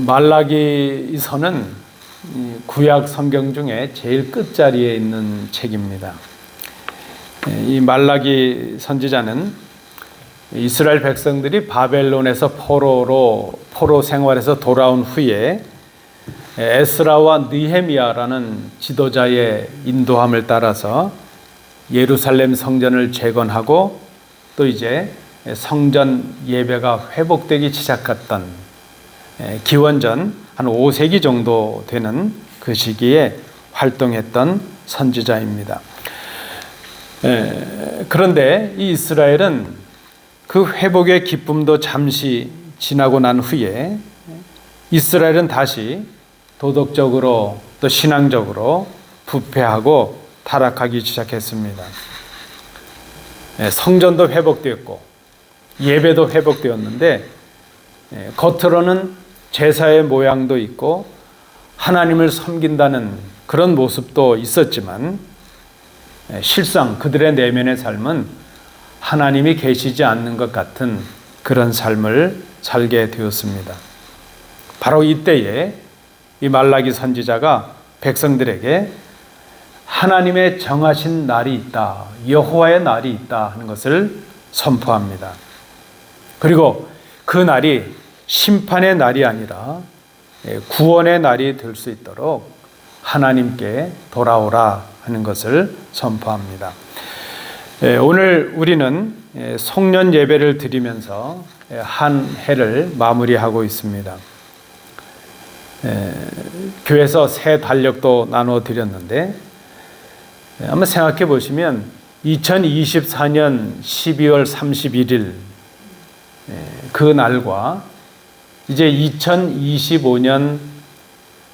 말라기서는 구약 성경 중에 제일 끝자리에 있는 책입니다. 이 말라기 선지자는 이스라엘 백성들이 바벨론에서 포로 생활에서 돌아온 후에 에스라와 느헤미야라는 지도자의 인도함을 따라서 예루살렘 성전을 재건하고 또 이제 성전 예배가 회복되기 시작했던 기원전 한 5세기 정도 되는 그 시기에 활동했던 선지자입니다. 그런데 이 이스라엘은 그 회복의 기쁨도 잠시 지나고 난 후에 이스라엘은 다시 도덕적으로 또 신앙적으로 부패하고 타락하기 시작했습니다. 성전도 회복되었고 예배도 회복되었는데 겉으로는 제사의 모양도 있고 하나님을 섬긴다는 그런 모습도 있었지만 실상 그들의 내면의 삶은 하나님이 계시지 않는 것 같은 그런 삶을 살게 되었습니다. 바로 이때에 이 말라기 선지자가 백성들에게 하나님의 정하신 날이 있다, 여호와의 날이 있다 하는 것을 선포합니다. 그리고 그 날이 심판의 날이 아니라 구원의 날이 될 수 있도록 하나님께 돌아오라 하는 것을 선포합니다. 오늘 우리는 송년 예배를 드리면서 한 해를 마무리하고 있습니다. 교회에서 새 달력도 나누어 드렸는데 한번 생각해 보시면 2024년 12월 31일 그 날과 이제 2025년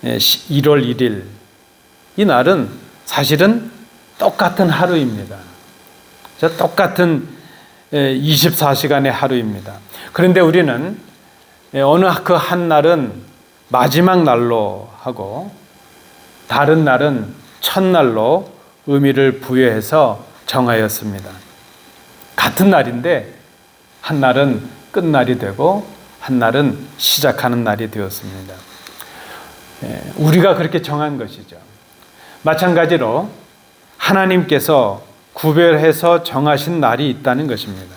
1월 1일 이 날은 사실은 똑같은 하루입니다. 똑같은 24시간의 하루입니다. 그런데 우리는 어느 그 한 날은 마지막 날로 하고 다른 날은 첫날로 의미를 부여해서 정하였습니다. 같은 날인데 한 날은 끝날이 되고 한 날은 시작하는 날이 되었습니다. 우리가 그렇게 정한 것이죠. 마찬가지로 하나님께서 구별해서 정하신 날이 있다는 것입니다.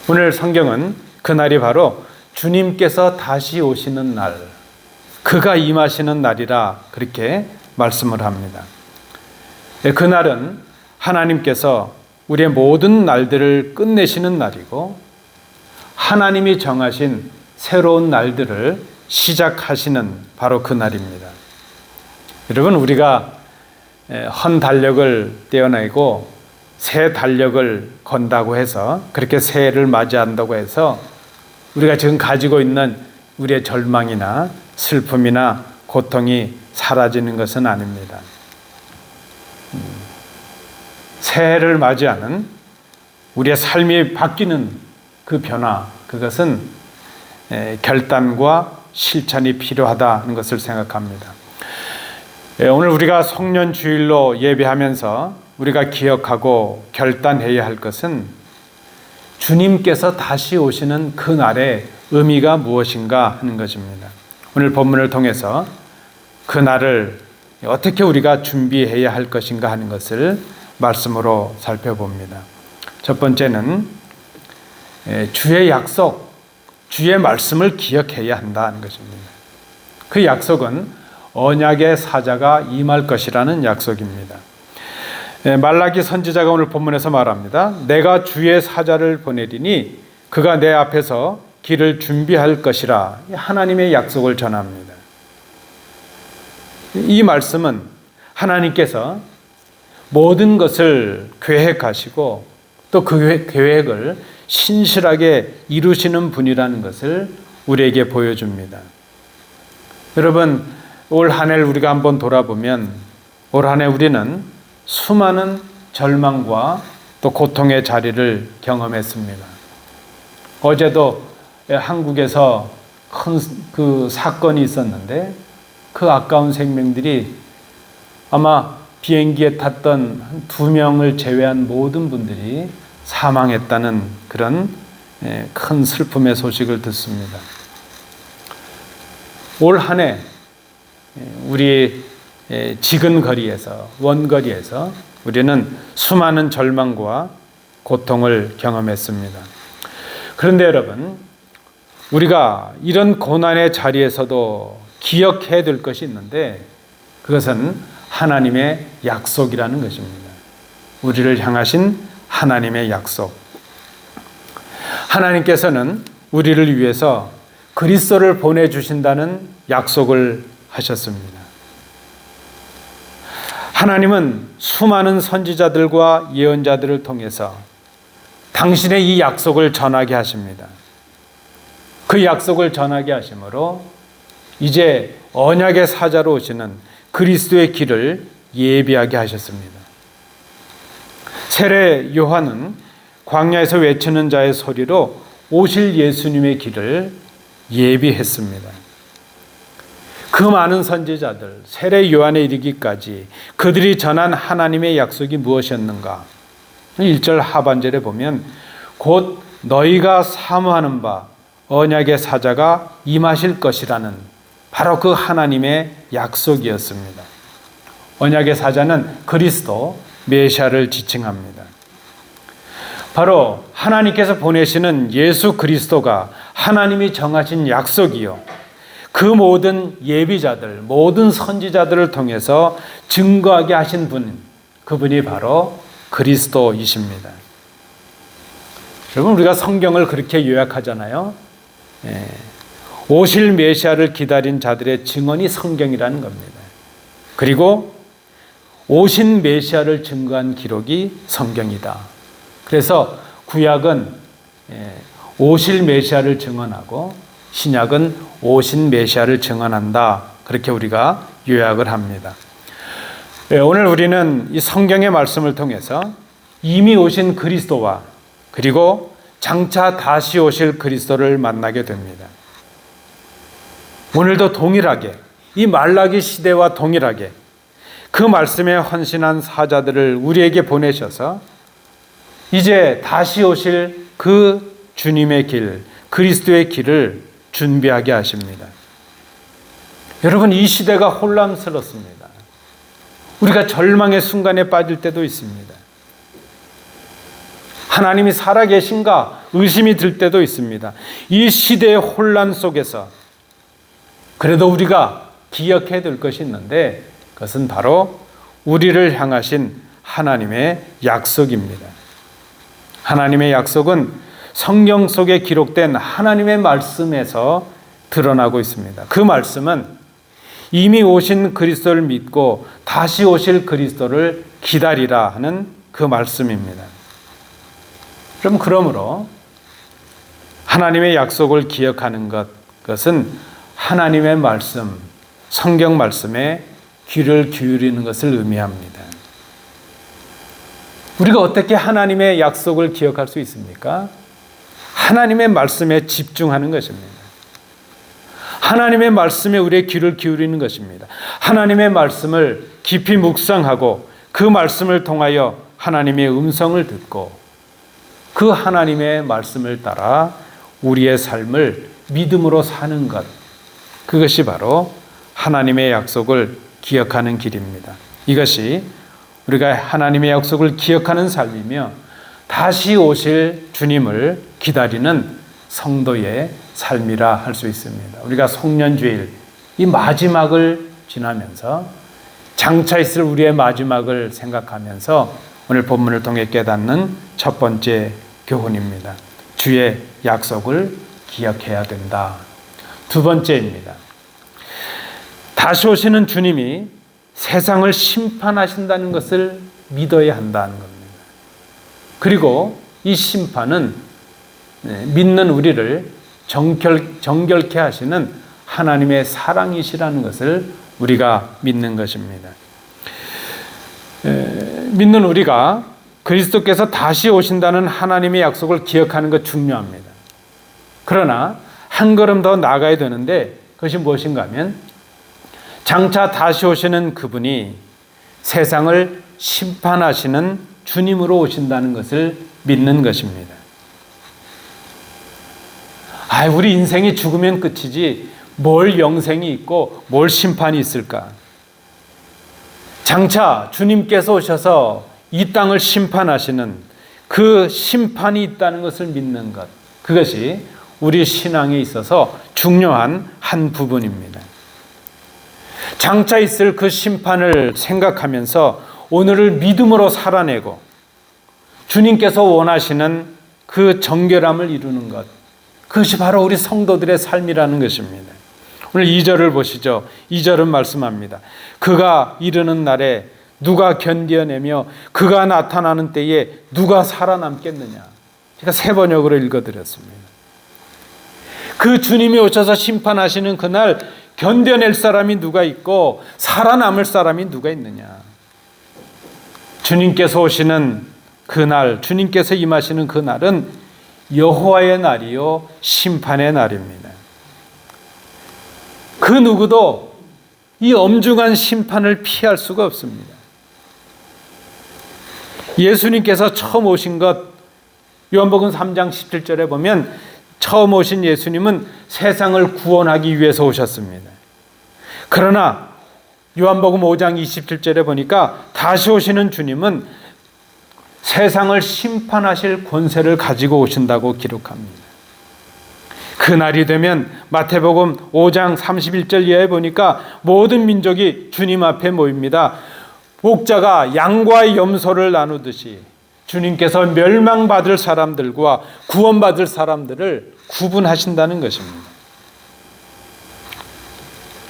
오늘 성경은 그 날이 바로 주님께서 다시 오시는 날, 그가 임하시는 날이라 그렇게 말씀을 합니다. 그 날은 하나님께서 우리의 모든 날들을 끝내시는 날이고 하나님이 정하신 새로운 날들을 시작하시는 바로 그 날입니다. 여러분, 우리가 헌 달력을 떼어내고 새 달력을 건다고 해서 그렇게 새해를 맞이한다고 해서 우리가 지금 가지고 있는 우리의 절망이나 슬픔이나 고통이 사라지는 것은 아닙니다. 새해를 맞이하는 우리의 삶이 바뀌는 그 변화, 그것은 결단과 실천이 필요하다는 것을 생각합니다. 오늘 우리가 송년주일로 예배하면서 우리가 기억하고 결단해야 할 것은 주님께서 다시 오시는 그 날의 의미가 무엇인가 하는 것입니다. 오늘 본문을 통해서 그 날을 어떻게 우리가 준비해야 할 것인가 하는 것을 말씀으로 살펴봅니다. 첫 번째는 주의 약속, 주의 말씀을 기억해야 한다는 것입니다. 그 약속은 언약의 사자가 임할 것이라는 약속입니다. 말라기 선지자가 오늘 본문에서 말합니다. 내가 주의 사자를 보내리니 그가 내 앞에서 길을 준비할 것이라. 하나님의 약속을 전합니다. 이 말씀은 하나님께서 모든 것을 계획하시고 또 그 계획을 신실하게 이루시는 분이라는 것을 우리에게 보여줍니다. 여러분, 올 한 해를 우리가 한번 돌아보면 올 한 해 우리는 수많은 절망과 또 고통의 자리를 경험했습니다. 어제도 한국에서 큰 그 사건이 있었는데 그 아까운 생명들이 아마 비행기에 탔던 한 2명을 제외한 모든 분들이 사망했다는 그런 큰 슬픔의 소식을 듣습니다. 올 한 해 우리 지근거리에서, 원거리에서 우리는 수많은 절망과 고통을 경험했습니다. 그런데 여러분, 우리가 이런 고난의 자리에서도 기억해야 될 것이 있는데, 그것은 하나님의 약속이라는 것입니다. 우리를 향하신 하나님의 약속. 하나님께서는 우리를 위해서 그리스도를 보내주신다는 약속을 하셨습니다. 하나님은 수많은 선지자들과 예언자들을 통해서 당신의 이 약속을 전하게 하십니다. 그 약속을 전하게 하심으로 이제 언약의 사자로 오시는 그리스도의 길을 예비하게 하셨습니다. 세례 요한은 광야에서 외치는 자의 소리로 오실 예수님의 길을 예비했습니다. 그 많은 선지자들, 세례 요한에 이르기까지 그들이 전한 하나님의 약속이 무엇이었는가? 1절 하반절에 보면 곧 너희가 사모하는 바 언약의 사자가 임하실 것이라는 바로 그 하나님의 약속이었습니다. 언약의 사자는 그리스도 메시아를 지칭합니다. 바로 하나님께서 보내시는 예수 그리스도가 하나님이 정하신 약속이요, 그 모든 예비자들, 모든 선지자들을 통해서 증거하게 하신 분, 그분이 바로 그리스도이십니다. 여러분, 우리가 성경을 그렇게 요약하잖아요. 오실 메시아를 기다린 자들의 증언이 성경이라는 겁니다. 그리고 오신 메시아를 증거한 기록이 성경이다. 그래서 구약은 오실 메시아를 증언하고 신약은 오신 메시아를 증언한다. 그렇게 우리가 요약을 합니다. 오늘 우리는 이 성경의 말씀을 통해서 이미 오신 그리스도와 그리고 장차 다시 오실 그리스도를 만나게 됩니다. 오늘도 동일하게, 이 말라기 시대와 동일하게 그 말씀에 헌신한 사자들을 우리에게 보내셔서 이제 다시 오실 그 주님의 길, 그리스도의 길을 준비하게 하십니다. 여러분, 이 시대가 혼란스럽습니다. 우리가 절망의 순간에 빠질 때도 있습니다. 하나님이 살아계신가 의심이 들 때도 있습니다. 이 시대의 혼란 속에서 그래도 우리가 기억해야 될 것이 있는데, 그것은 바로 우리를 향하신 하나님의 약속입니다. 하나님의 약속은 성경 속에 기록된 하나님의 말씀에서 드러나고 있습니다. 그 말씀은 이미 오신 그리스도를 믿고 다시 오실 그리스도를 기다리라 하는 그 말씀입니다. 그러므로 하나님의 약속을 기억하는 그것은 하나님의 말씀, 성경 말씀에 귀를 기울이는 것을 의미합니다. 우리가 어떻게 하나님의 약속을 기억할 수 있습니까? 하나님의 말씀에 집중하는 것입니다. 하나님의 말씀에 우리의 귀를 기울이는 것입니다. 하나님의 말씀을 깊이 묵상하고 그 말씀을 통하여 하나님의 음성을 듣고 그 하나님의 말씀을 따라 우리의 삶을 믿음으로 사는 것, 그것이 바로 하나님의 약속을 기억하는 길입니다. 이것이 우리가 하나님의 약속을 기억하는 삶이며 다시 오실 주님을 기다리는 성도의 삶이라 할 수 있습니다. 우리가 송년주일 이 마지막을 지나면서 장차 있을 우리의 마지막을 생각하면서 오늘 본문을 통해 깨닫는 첫 번째 교훈입니다. 주의 약속을 기억해야 된다. 두 번째입니다. 다시 오시는 주님이 세상을 심판하신다는 것을 믿어야 한다는 겁니다. 그리고 이 심판은 믿는 우리를 정결케 하시는 하나님의 사랑이시라는 것을 우리가 믿는 것입니다. 믿는 우리가 그리스도께서 다시 오신다는 하나님의 약속을 기억하는 것 중요합니다. 그러나 한 걸음 더 나아가야 되는데 그것이 무엇인가 하면 장차 다시 오시는 그분이 세상을 심판하시는 주님으로 오신다는 것을 믿는 것입니다. 우리 인생이 죽으면 끝이지 뭘 영생이 있고 뭘 심판이 있을까? 장차 주님께서 오셔서 이 땅을 심판하시는 그 심판이 있다는 것을 믿는 것, 그것이 우리 신앙에 있어서 중요한 한 부분입니다. 장차 있을 그 심판을 생각하면서 오늘을 믿음으로 살아내고 주님께서 원하시는 그 정결함을 이루는 것, 그것이 바로 우리 성도들의 삶이라는 것입니다. 오늘 2절을 보시죠. 2절은 말씀합니다. 그가 이르는 날에 누가 견뎌내며 그가 나타나는 때에 누가 살아남겠느냐. 제가 3번역으로 읽어드렸습니다. 그 주님이 오셔서 심판하시는 그날 견뎌낼 사람이 누가 있고 살아남을 사람이 누가 있느냐. 주님께서 오시는 그날, 주님께서 임하시는 그날은 여호와의 날이요 심판의 날입니다. 그 누구도 이 엄중한 심판을 피할 수가 없습니다. 예수님께서 처음 오신 것, 요한복음 3장 17절에 보면 처음 오신 예수님은 세상을 구원하기 위해서 오셨습니다. 그러나 요한복음 5장 27절에 보니까 다시 오시는 주님은 세상을 심판하실 권세를 가지고 오신다고 기록합니다. 그 날이 되면 마태복음 5장 31절 이하에 보니까 모든 민족이 주님 앞에 모입니다. 목자가 양과 염소를 나누듯이 주님께서 멸망받을 사람들과 구원받을 사람들을 구분하신다는 것입니다.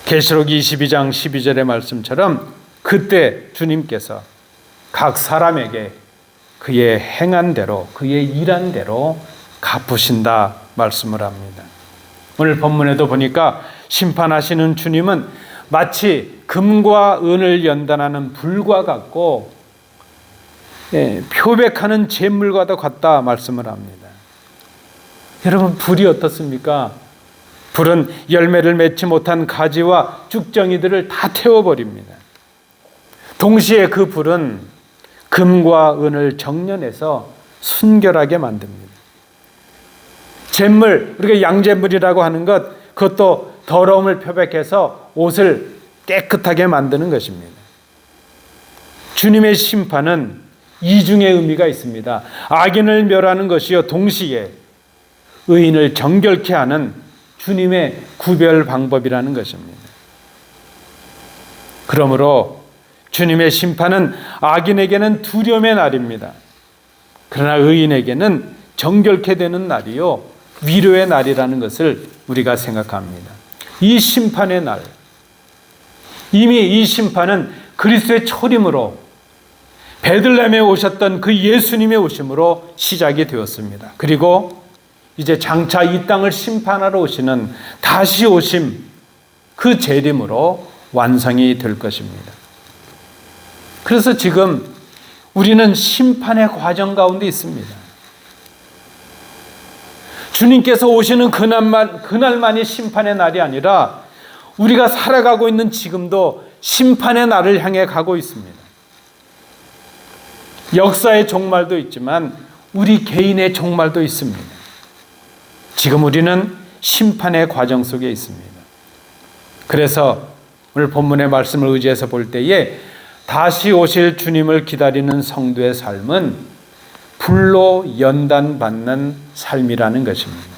계시록 22장 12절의 말씀처럼 그때 주님께서 각 사람에게 그의 행한 대로, 그의 일한 대로 갚으신다 말씀을 합니다. 오늘 본문에도 보니까 심판하시는 주님은 마치 금과 은을 연단하는 불과 같고 표백하는 잿물과도 같다 말씀을 합니다. 여러분, 불이 어떻습니까? 불은 열매를 맺지 못한 가지와 쭉정이들을 다 태워버립니다. 동시에 그 불은 금과 은을 정련해서 순결하게 만듭니다. 잿물, 우리가 양잿물이라고 하는 것, 그것도 더러움을 표백해서 옷을 깨끗하게 만드는 것입니다. 주님의 심판은 이중의 의미가 있습니다. 악인을 멸하는 것이요 동시에 의인을 정결케 하는 주님의 구별 방법이라는 것입니다. 그러므로 주님의 심판은 악인에게는 두려움의 날입니다. 그러나 의인에게는 정결케 되는 날이요 위로의 날이라는 것을 우리가 생각합니다. 이 심판의 날, 이미 이 심판은 그리스도의 초림으로 베들레헴에 오셨던 그 예수님의 오심으로 시작이 되었습니다. 그리고 이제 장차 이 땅을 심판하러 오시는 다시 오심, 그 재림으로 완성이 될 것입니다. 그래서 지금 우리는 심판의 과정 가운데 있습니다. 주님께서 오시는 그날만이 심판의 날이 아니라 우리가 살아가고 있는 지금도 심판의 날을 향해 가고 있습니다. 역사의 종말도 있지만 우리 개인의 종말도 있습니다. 지금 우리는 심판의 과정 속에 있습니다. 그래서 오늘 본문의 말씀을 의지해서 볼 때에 다시 오실 주님을 기다리는 성도의 삶은 불로 연단받는 삶이라는 것입니다.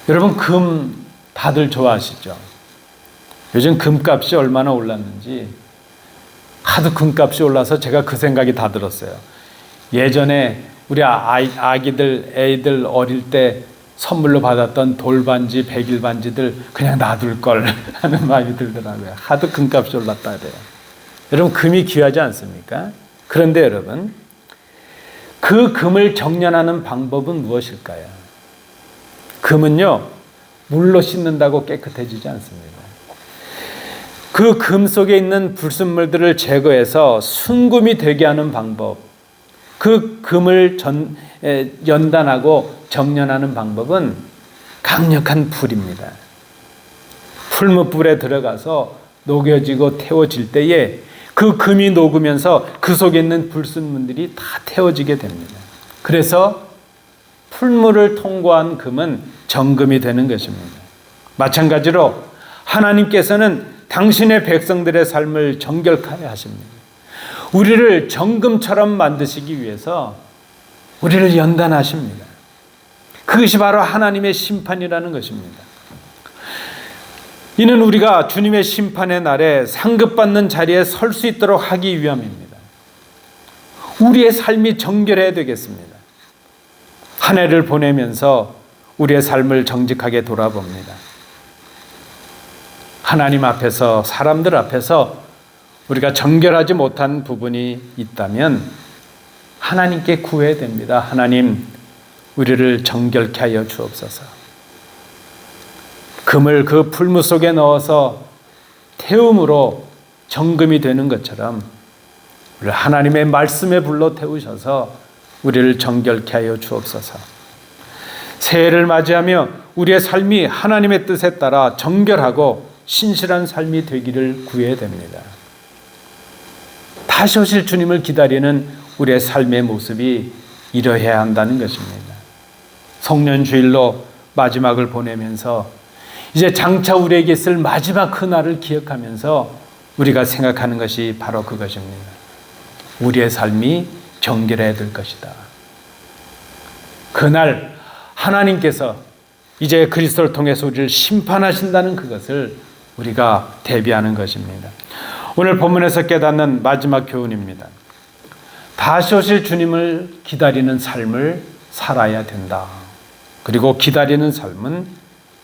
여러분, 금 다들 좋아하시죠? 요즘 금값이 얼마나 올랐는지 하도 금값이 올라서 제가 그 생각이 다 들었어요. 예전에 우리 애들 어릴 때 선물로 받았던 돌반지, 백일반지들 그냥 놔둘 걸 하는 마음이 들더라고요. 하도 금값이 올랐다 그래요. 여러분, 금이 귀하지 않습니까? 그런데 여러분, 그 금을 정련하는 방법은 무엇일까요? 금은요, 물로 씻는다고 깨끗해지지 않습니다. 그 금 속에 있는 불순물들을 제거해서 순금이 되게 하는 방법, 그 금을 연단하고 정련하는 방법은 강력한 불입니다. 풀무불에 들어가서 녹여지고 태워질 때에 그 금이 녹으면서 그 속에 있는 불순물들이 다 태워지게 됩니다. 그래서 풀물을 통과한 금은 정금이 되는 것입니다. 마찬가지로 하나님께서는 당신의 백성들의 삶을 정결케 하십니다. 우리를 정금처럼 만드시기 위해서 우리를 연단하십니다. 그것이 바로 하나님의 심판이라는 것입니다. 이는 우리가 주님의 심판의 날에 상급받는 자리에 설 수 있도록 하기 위함입니다. 우리의 삶이 정결해야 되겠습니다. 한 해를 보내면서 우리의 삶을 정직하게 돌아봅니다. 하나님 앞에서, 사람들 앞에서 우리가 정결하지 못한 부분이 있다면 하나님께 구해야 됩니다. 하나님, 우리를 정결케 하여 주옵소서. 금을 그 풀무 속에 넣어서 태움으로 정금이 되는 것처럼 우리를 하나님의 말씀에 불러 태우셔서 우리를 정결케 하여 주옵소서. 새해를 맞이하며 우리의 삶이 하나님의 뜻에 따라 정결하고 신실한 삶이 되기를 구해야 됩니다. 다시 오실 주님을 기다리는 우리의 삶의 모습이 이러해야 한다는 것입니다. 성년주일로 마지막을 보내면서 이제 장차 우리에게 있을 마지막 그날을 기억하면서 우리가 생각하는 것이 바로 그것입니다. 우리의 삶이 정결해야 될 것이다. 그날 하나님께서 이제 그리스도를 통해서 우리를 심판하신다는 그것을 우리가 대비하는 것입니다. 오늘 본문에서 깨닫는 마지막 교훈입니다. 다시 오실 주님을 기다리는 삶을 살아야 된다. 그리고 기다리는 삶은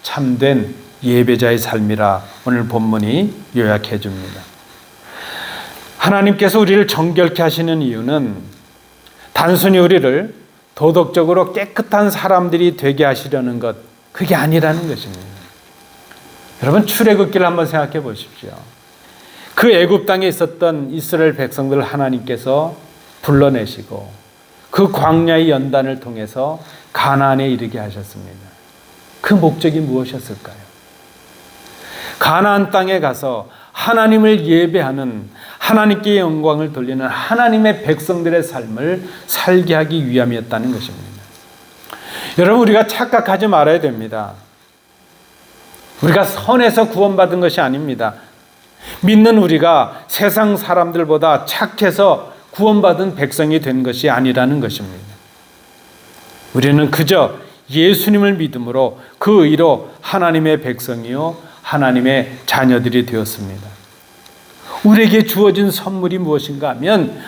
참된 예배자의 삶이라 오늘 본문이 요약해 줍니다. 하나님께서 우리를 정결케 하시는 이유는 단순히 우리를 도덕적으로 깨끗한 사람들이 되게 하시려는 것, 그게 아니라는 것입니다. 여러분, 출애굽기를 한번 생각해 보십시오. 그 애굽 땅에 있었던 이스라엘 백성들을 하나님께서 불러내시고 그 광야의 연단을 통해서 가나안에 이르게 하셨습니다. 그 목적이 무엇이었을까요? 가나안 땅에 가서 하나님을 예배하는, 하나님께 영광을 돌리는 하나님의 백성들의 삶을 살게 하기 위함이었다는 것입니다. 여러분, 우리가 착각하지 말아야 됩니다. 우리가 선해서 구원받은 것이 아닙니다. 믿는 우리가 세상 사람들보다 착해서 구원받은 백성이 된 것이 아니라는 것입니다. 우리는 그저 예수님을 믿음으로 그 의로 하나님의 백성이요 하나님의 자녀들이 되었습니다. 우리에게 주어진 선물이 무엇인가 하면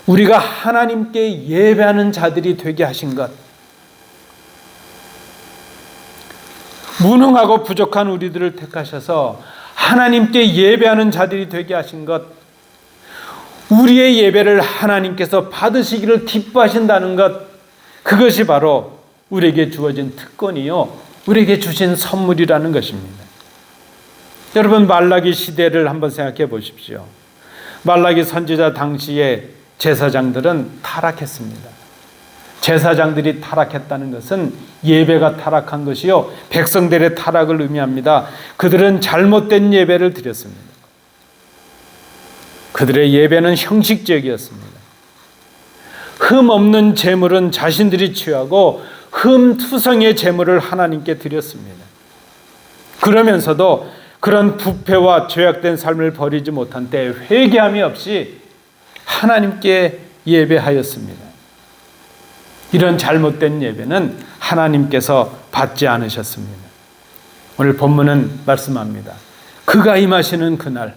우리가 하나님께 예배하는 자들이 되게 하신 것, 무능하고 부족한 우리들을 택하셔서 하나님께 예배하는 자들이 되게 하신 것, 우리의 예배를 하나님께서 받으시기를 기뻐하신다는 것, 그것이 바로 우리에게 주어진 특권이요 우리에게 주신 선물이라는 것입니다. 여러분, 말라기 시대를 한번 생각해 보십시오. 말라기 선지자 당시에 제사장들은 타락했습니다. 제사장들이 타락했다는 것은 예배가 타락한 것이요 백성들의 타락을 의미합니다. 그들은 잘못된 예배를 드렸습니다. 그들의 예배는 형식적이었습니다. 흠 없는 제물은 자신들이 취하고 흠투성의 제물을 하나님께 드렸습니다. 그러면서도 그런 부패와 죄악된 삶을 버리지 못한 때에 회개함이 없이 하나님께 예배하였습니다. 이런 잘못된 예배는 하나님께서 받지 않으셨습니다. 오늘 본문은 말씀합니다. 그가 임하시는 그날,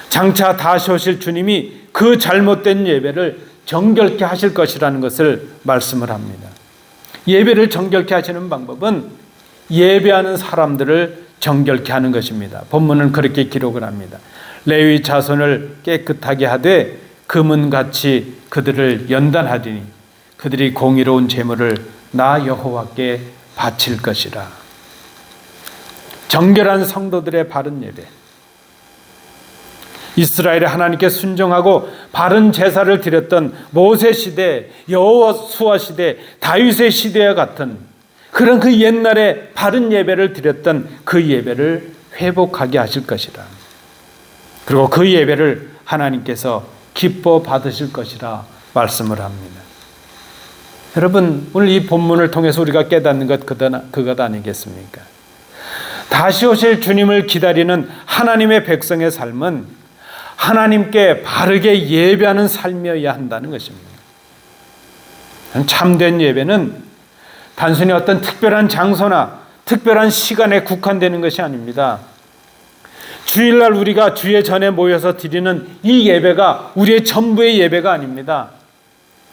장차 다시 오실 주님이 그 잘못된 예배를 정결케 하실 것이라는 것을 말씀을 합니다. 예배를 정결케 하시는 방법은 예배하는 사람들을 정결케 하는 것입니다. 본문은 그렇게 기록을 합니다. 레위 자손을 깨끗하게 하되 금은같이 그들을 연단하리니 그들이 공의로운 제물을 나 여호와께 바칠 것이라. 정결한 성도들의 바른 예배, 이스라엘의 하나님께 순종하고 바른 제사를 드렸던 모세 시대, 여호수아 시대, 다윗의 시대와 같은 그런 그 옛날에 바른 예배를 드렸던 그 예배를 회복하게 하실 것이라. 그리고 그 예배를 하나님께서 기뻐 받으실 것이라 말씀을 합니다. 여러분, 오늘 이 본문을 통해서 우리가 깨닫는 것 그것 아니겠습니까? 다시 오실 주님을 기다리는 하나님의 백성의 삶은 하나님께 바르게 예배하는 삶이어야 한다는 것입니다. 참된 예배는 단순히 어떤 특별한 장소나 특별한 시간에 국한되는 것이 아닙니다. 주일날 우리가 주의 전에 모여서 드리는 이 예배가 우리의 전부의 예배가 아닙니다.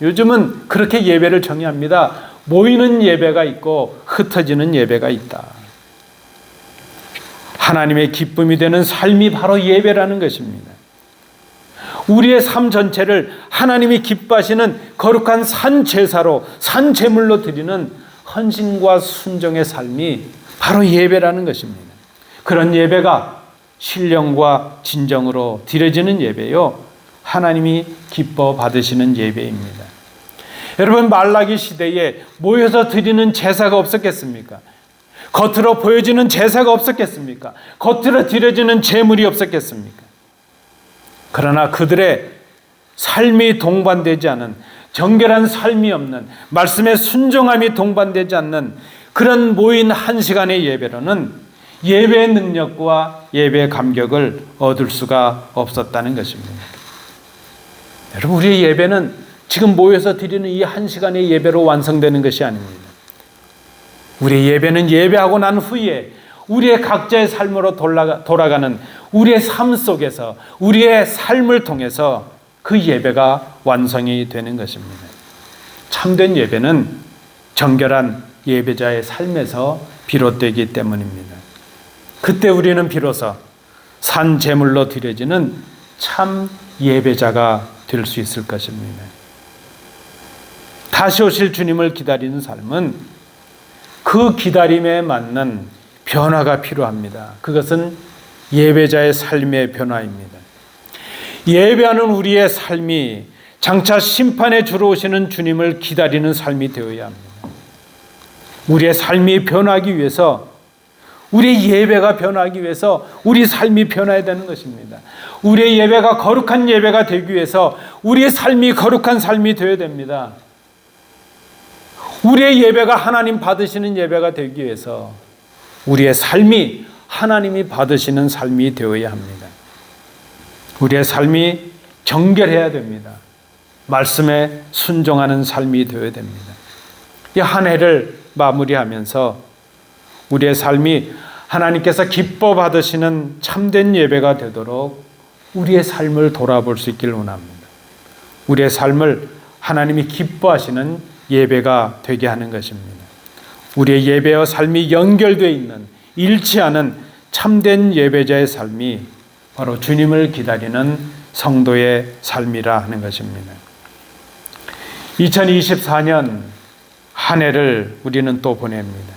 요즘은 그렇게 예배를 정의합니다. 모이는 예배가 있고 흩어지는 예배가 있다. 하나님의 기쁨이 되는 삶이 바로 예배라는 것입니다. 우리의 삶 전체를 하나님이 기뻐하시는 거룩한 산제사로, 산제물로 드리는 헌신과 순종의 삶이 바로 예배라는 것입니다. 그런 예배가 신령과 진정으로 드려지는 예배요, 하나님이 기뻐 받으시는 예배입니다. 여러분, 말라기 시대에 모여서 드리는 제사가 없었겠습니까? 겉으로 보여지는 제사가 없었겠습니까? 겉으로 드려지는 제물이 없었겠습니까? 그러나 그들의 삶이 동반되지 않은, 정결한 삶이 없는, 말씀에 순종함이 동반되지 않는 그런 모인 한 시간의 예배로는 예배의 능력과 예배의 감격을 얻을 수가 없었다는 것입니다. 여러분, 우리의 예배는 지금 모여서 드리는 이 한 시간의 예배로 완성되는 것이 아닙니다. 우리의 예배는 예배하고 난 후에 우리의 각자의 삶으로 돌아가는 우리의 삶 속에서, 우리의 삶을 통해서 그 예배가 완성이 되는 것입니다. 참된 예배는 정결한 예배자의 삶에서 비롯되기 때문입니다. 그때 우리는 비로소 산 제물로 드려지는 참 예배자가 될 수 있을 것입니다. 다시 오실 주님을 기다리는 삶은 그 기다림에 맞는 변화가 필요합니다. 그것은 예배자의 삶의 변화입니다. 예배하는 우리의 삶이 장차 심판에 주러 오시는 주님을 기다리는 삶이 되어야 합니다. 우리의 삶이 변하기 위해서, 우리의 예배가 변하기 위해서 우리 삶이 변해야 되는 것입니다. 우리의 예배가 거룩한 예배가 되기 위해서 우리의 삶이 거룩한 삶이 되어야 됩니다. 우리의 예배가 하나님 받으시는 예배가 되기 위해서 우리의 삶이 하나님이 받으시는 삶이 되어야 합니다. 우리의 삶이 정결해야 됩니다. 말씀에 순종하는 삶이 되어야 됩니다. 이 한 해를 마무리하면서 우리의 삶이 하나님께서 기뻐 받으시는 참된 예배가 되도록 우리의 삶을 돌아볼 수 있기를 원합니다. 우리의 삶을 하나님이 기뻐하시는 예배가 되게 하는 것입니다. 우리의 예배와 삶이 연결되어 있는, 일치하는 참된 예배자의 삶이 바로 주님을 기다리는 성도의 삶이라 하는 것입니다. 2024년 한 해를 우리는 또 보냅니다.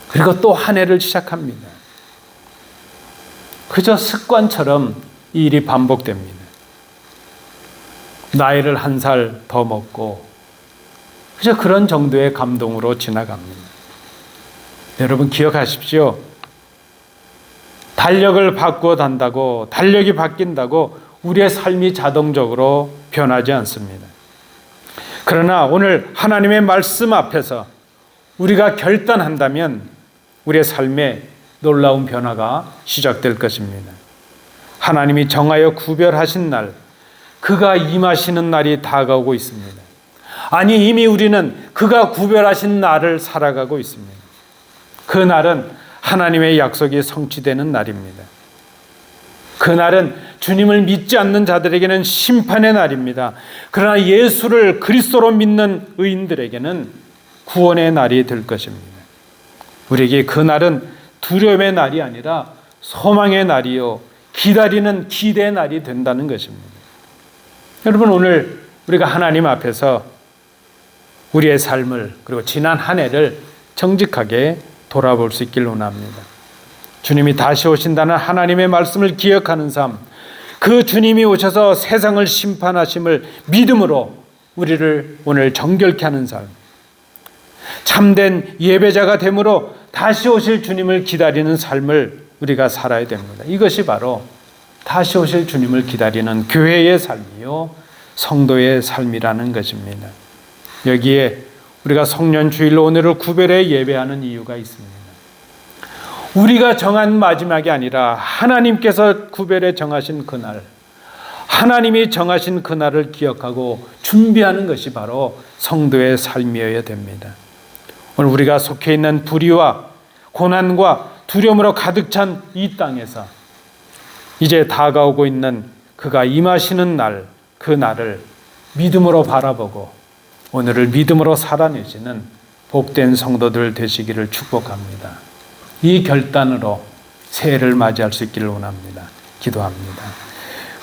그리고 또 한 해를 시작합니다. 그저 습관처럼 이 일이 반복됩니다. 나이를 한 살 더 먹고 그저 그런 정도의 감동으로 지나갑니다. 여러분 기억하십시오. 달력을 바꾸어 단다고, 달력이 바뀐다고 우리의 삶이 자동적으로 변하지 않습니다. 그러나 오늘 하나님의 말씀 앞에서 우리가 결단한다면 우리의 삶에 놀라운 변화가 시작될 것입니다. 하나님이 정하여 구별하신 날, 그가 임하시는 날이 다가오고 있습니다. 아니, 이미 우리는 그가 구별하신 날을 살아가고 있습니다. 그 날은 하나님의 약속이 성취되는 날입니다. 그 날은 주님을 믿지 않는 자들에게는 심판의 날입니다. 그러나 예수를 그리스도로 믿는 의인들에게는 구원의 날이 될 것입니다. 우리에게 그 날은 두려움의 날이 아니라 소망의 날이요, 기다리는 기대의 날이 된다는 것입니다. 여러분, 오늘 우리가 하나님 앞에서 우리의 삶을, 그리고 지난 한 해를 정직하게 돌아볼 수 있길 원합니다. 주님이 다시 오신다는 하나님의 말씀을 기억하는 삶, 그 주님이 오셔서 세상을 심판하심을 믿음으로 우리를 오늘 정결케 하는 삶, 참된 예배자가 됨으로 다시 오실 주님을 기다리는 삶을 우리가 살아야 됩니다. 이것이 바로 다시 오실 주님을 기다리는 교회의 삶이요, 성도의 삶이라는 것입니다. 여기에 우리가 성년주일로 오늘을 구별해 예배하는 이유가 있습니다. 우리가 정한 마지막이 아니라 하나님께서 구별해 정하신 그날, 하나님이 정하신 그날을 기억하고 준비하는 것이 바로 성도의 삶이어야 됩니다. 오늘 우리가 속해 있는 불의와 고난과 두려움으로 가득 찬 이 땅에서 이제 다가오고 있는 그가 임하시는 날, 그 날을 믿음으로 바라보고 오늘을 믿음으로 살아내시는 복된 성도들 되시기를 축복합니다. 이 결단으로 새해를 맞이할 수 있기를 원합니다. 기도합니다.